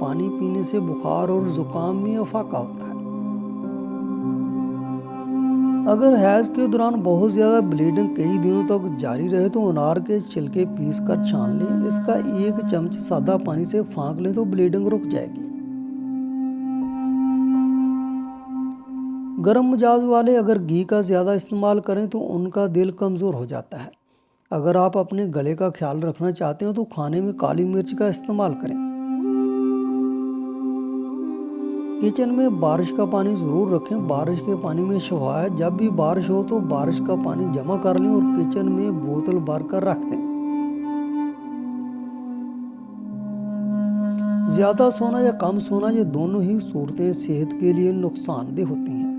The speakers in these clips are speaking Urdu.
پانی پینے سے بخار اور زکام میں افاقہ ہوتا ہے۔ اگر حیض کے دوران بہت زیادہ بلیڈنگ کئی دنوں تک جاری رہے تو انار کے چھلکے پیس کر چھان لیں، اس کا 1 چمچ سادہ پانی سے پھانک لیں تو بلیڈنگ رک جائے گی۔ گرم مزاج والے اگر گھی کا زیادہ استعمال کریں تو ان کا دل کمزور ہو جاتا ہے۔ اگر آپ اپنے گلے کا خیال رکھنا چاہتے ہیں تو کھانے میں کالی مرچ کا استعمال کریں۔ کچن میں بارش کا پانی ضرور رکھیں، بارش کے پانی میں شفا ہے، جب بھی بارش ہو تو بارش کا پانی جمع کر لیں اور کچن میں بوتل بھر کر رکھ دیں۔ زیادہ سونا یا کم سونا، یہ دونوں ہی صورتیں صحت کے لیے نقصان دہ ہوتی ہیں۔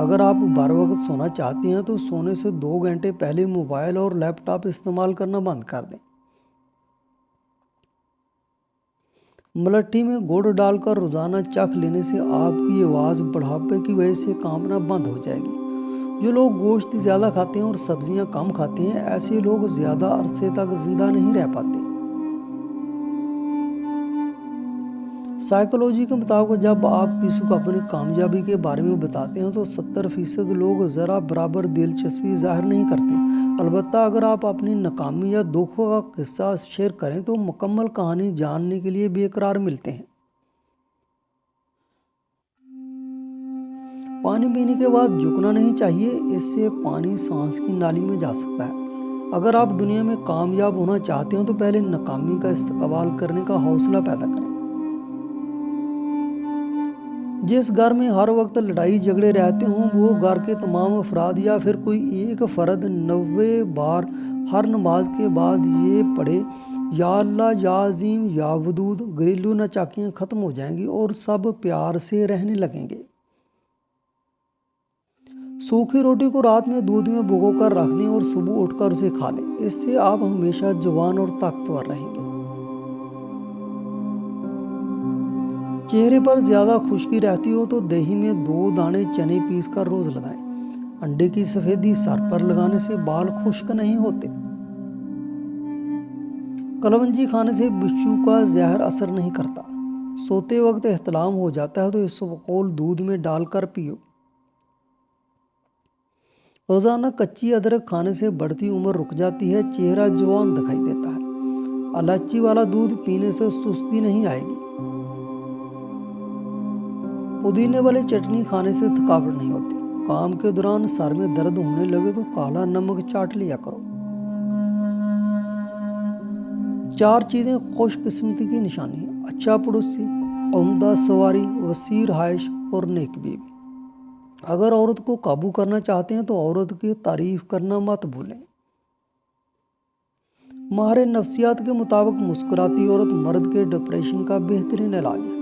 اگر آپ بر وقت سونا چاہتے ہیں تو سونے سے 2 گھنٹے پہلے موبائل اور لیپ ٹاپ استعمال کرنا بند کر دیں۔ ملٹھی میں گڑ ڈال کر روزانہ چکھ لینے سے آپ کی آواز بڑھاپے کی وجہ سے کانپنا بند ہو جائے گی۔ جو لوگ گوشت زیادہ کھاتے ہیں اور سبزیاں کم کھاتے ہیں، ایسے لوگ زیادہ عرصے تک زندہ نہیں رہ پاتے۔ سائیکالوجی کے مطابق جب آپ کسی کو اپنی کامیابی کے بارے میں بتاتے ہیں تو 70% لوگ ذرا برابر دلچسپی ظاہر نہیں کرتے۔ البتہ اگر آپ اپنی ناکامی یا دکھ کا قصہ شیئر کریں تو مکمل کہانی جاننے کے لیے بے قرار ملتے ہیں۔ پانی پینے کے بعد جھکنا نہیں چاہیے، اس سے پانی سانس کی نالی میں جا سکتا ہے۔ اگر آپ دنیا میں کامیاب ہونا چاہتے ہیں تو پہلے ناکامی کا استقبال کرنے کا حوصلہ پیدا کریں۔ جس گھر میں ہر وقت لڑائی جھگڑے رہتے ہوں، وہ گھر کے تمام افراد یا پھر کوئی ایک فرد 90 بار ہر نماز کے بعد یہ پڑھے، یا اللہ، یا عظیم، یا ودود، گھریلو ناچاکیاں ختم ہو جائیں گی اور سب پیار سے رہنے لگیں گے۔ سوکھی روٹی کو رات میں دودھ میں بھگو کر رکھ دیں اور صبح اٹھ کر اسے کھا لیں، اس سے آپ ہمیشہ جوان اور طاقتور رہیں گے۔ چہرے پر زیادہ خشکی رہتی ہو تو دہی میں 2 دانے چنے پیس کر روز لگائیں۔ انڈے کی سفیدی سر پر لگانے سے بال خشک نہیں ہوتے۔ کلونجی کھانے سے بچھو کا زہر اثر نہیں کرتا۔ سوتے وقت احتلام ہو جاتا ہے تو اسبغول دودھ میں ڈال کر پیو۔ روزانہ کچی ادرک کھانے سے بڑھتی عمر رک جاتی ہے، چہرہ جوان دکھائی دیتا ہے۔ الائچی والا دودھ پینے سے سستی نہیں آئے گی۔ پودینے والی چٹنی کھانے سے تھکاوٹ نہیں ہوتی۔ کام کے دوران سر میں درد ہونے لگے تو کالا نمک چاٹ لیا کرو۔ 4 چیزیں خوش قسمتی کی نشانی ہیں: اچھا پڑوسی، عمدہ سواری، وسیع رہائش اور نیک بیوی۔ اگر عورت کو قابو کرنا چاہتے ہیں تو عورت کی تعریف کرنا مت بھولیں۔ ماہر نفسیات کے مطابق مسکراتی عورت مرد کے ڈپریشن کا بہترین علاج ہے۔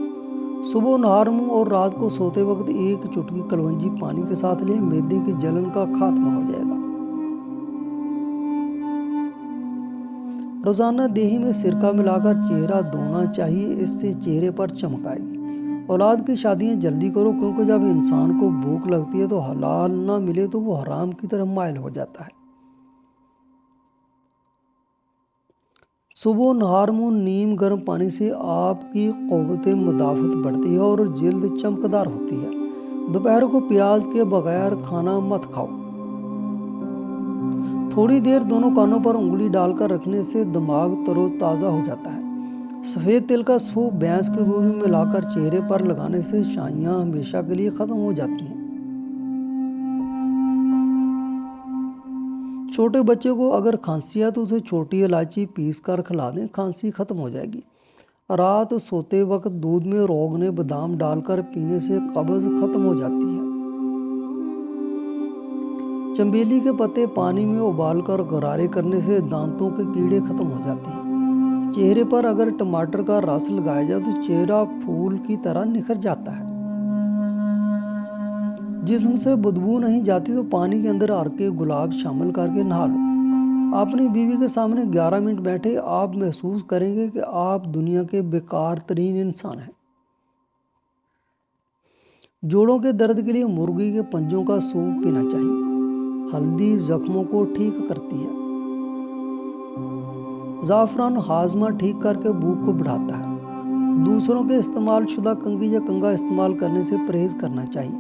صبح نہار منہ اور رات کو سوتے وقت 1 چٹکی کلونجی پانی کے ساتھ لیں، معدے کی جلن کا خاتمہ ہو جائے گا۔ روزانہ دہی میں سرکہ ملا کر چہرہ دھونا چاہیے، اس سے چہرے پر چمک آئے گی۔ اولاد کی شادیاں جلدی کرو، کیونکہ جب انسان کو بھوک لگتی ہے تو حلال نہ ملے تو وہ حرام کی طرف مائل ہو جاتا ہے۔ صبح نہار منہ نیم گرم پانی سے آپ کی قوت مدافعت بڑھتی ہے اور جلد چمکدار ہوتی ہے۔ دوپہر کو پیاز کے بغیر کھانا مت کھاؤ۔ تھوڑی دیر دونوں کانوں پر انگلی ڈال کر رکھنے سے دماغ تر و تازہ ہو جاتا ہے۔ سفید تل کا سوپ بھینس کے دودھ میں ملا کر چہرے پر لگانے سے شائیاں ہمیشہ کے لیے ختم ہو جاتی ہیں۔ چھوٹے بچے کو اگر کھانسی ہے تو اسے چھوٹی الائچی پیس کر کھلا دیں، کھانسی ختم ہو جائے گی۔ رات سوتے وقت دودھ میں روغن بادام ڈال کر پینے سے قبض ختم ہو جاتی ہے۔ چنبیلی کے پتے پانی میں ابال کر غرارے کرنے سے دانتوں کے کیڑے ختم ہو جاتے ہیں۔ چہرے پر اگر ٹماٹر کا رس لگایا جائے تو چہرہ پھول کی طرح نکھر جاتا ہے۔ جسم سے بدبو نہیں جاتی تو پانی کے اندر عرق گلاب شامل کر کے نہا لو۔ اپنی بیوی کے سامنے 11 منٹ بیٹھے، آپ محسوس کریں گے کہ آپ دنیا کے بیکار ترین انسان ہیں۔ جوڑوں کے درد کے لیے مرغی کے پنجوں کا سوپ پینا چاہیے۔ ہلدی زخموں کو ٹھیک کرتی ہے۔ زعفران ہاضمہ ٹھیک کر کے بھوک کو بڑھاتا ہے۔ دوسروں کے استعمال شدہ کنگھی یا کنگا استعمال کرنے سے پرہیز کرنا چاہیے۔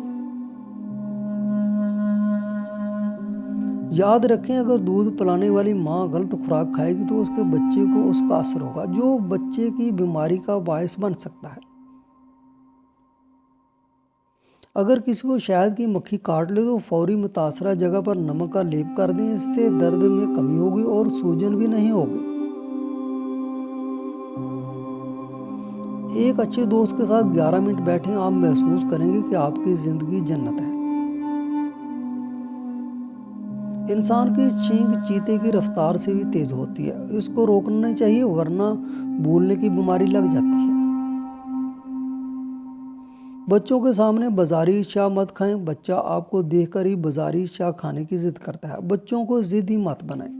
یاد رکھیں اگر دودھ پلانے والی ماں غلط خوراک کھائے گی تو اس کے بچے کو اس کا اثر ہوگا، جو بچے کی بیماری کا باعث بن سکتا ہے۔ اگر کسی کو شہد کی مکھی کاٹ لے تو فوری متاثرہ جگہ پر نمک کا لیپ کر دیں، اس سے درد میں کمی ہوگی اور سوجن بھی نہیں ہوگی۔ ایک اچھے دوست کے ساتھ 11 منٹ بیٹھیں، آپ محسوس کریں گے کہ آپ کی زندگی جنت ہے۔ انسان کی چینک چیتے کی رفتار سے بھی تیز ہوتی ہے، اس کو روکنا نہیں چاہیے ورنہ بھولنے کی بیماری لگ جاتی ہے۔ بچوں کے سامنے بازاری اشیاء مت کھائیں، بچہ آپ کو دیکھ کر ہی بازاری اشیاء کھانے کی ضد کرتا ہے، بچوں کو ضدی مت بنائیں۔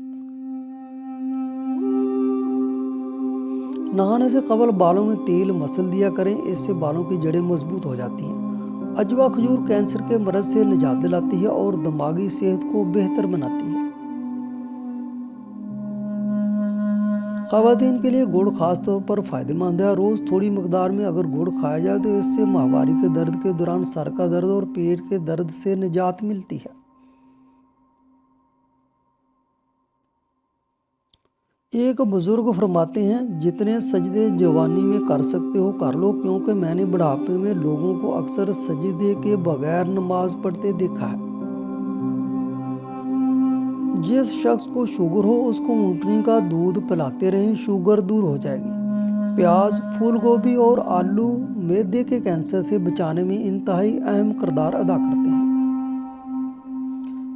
نہانے سے قبل بالوں میں تیل مسل دیا کریں، اس سے بالوں کی جڑیں مضبوط ہو جاتی ہیں۔ عجوہ کھجور کینسر کے مرض سے نجات دلاتی ہے اور دماغی صحت کو بہتر بناتی ہے۔ خواتین کے لیے گڑ خاص طور پر فائدہ مند ہے، روز تھوڑی مقدار میں اگر گڑ کھایا جائے تو اس سے ماہواری کے درد کے دوران سر کا درد اور پیٹ کے درد سے نجات ملتی ہے۔ ایک بزرگ فرماتے ہیں، جتنے سجدے جوانی میں کر سکتے ہو کر لو، کیونکہ میں نے بڑھاپے میں لوگوں کو اکثر سجدے کے بغیر نماز پڑھتے دیکھا ہے۔ جس شخص کو شوگر ہو اس کو اونٹنی کا دودھ پلاتے رہیں، شوگر دور ہو جائے گی۔ پیاز، پھول گوبھی اور آلو معدے کے کینسر سے بچانے میں انتہائی اہم کردار ادا کرتے ہیں۔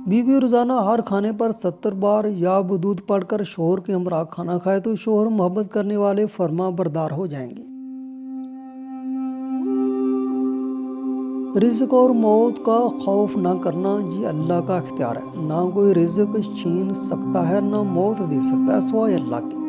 بیوی روزانہ ہر کھانے پر 70 بار یا بدود پڑھ کر شوہر کے ہمراہ کھانا کھائے تو شوہر محبت کرنے والے فرما بردار ہو جائیں گے۔ رزق اور موت کا خوف نہ کرنا یہ اللہ کا اختیار ہے، نہ کوئی رزق چھین سکتا ہے نہ موت دے سکتا ہے سوائے اللہ کے۔